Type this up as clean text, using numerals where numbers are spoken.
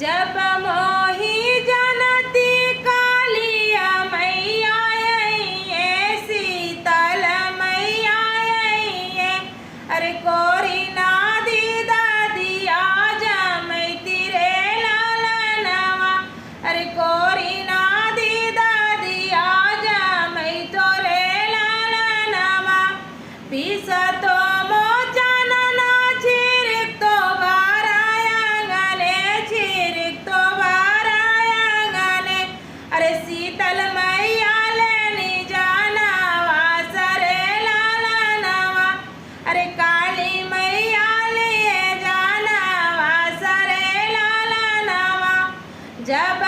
जब मोही जनती कालिया मैया ये शीतल मैया ये अरे कोरी नादी दादिया जमैती रे लालनवा अरे कोरी नादी दादिया जमैतो रे लालनवा पीसतो शीतल मैया लेनी जाना वासरे लालनवा अरे काली मैया ले जाना वासरे लालनवा जब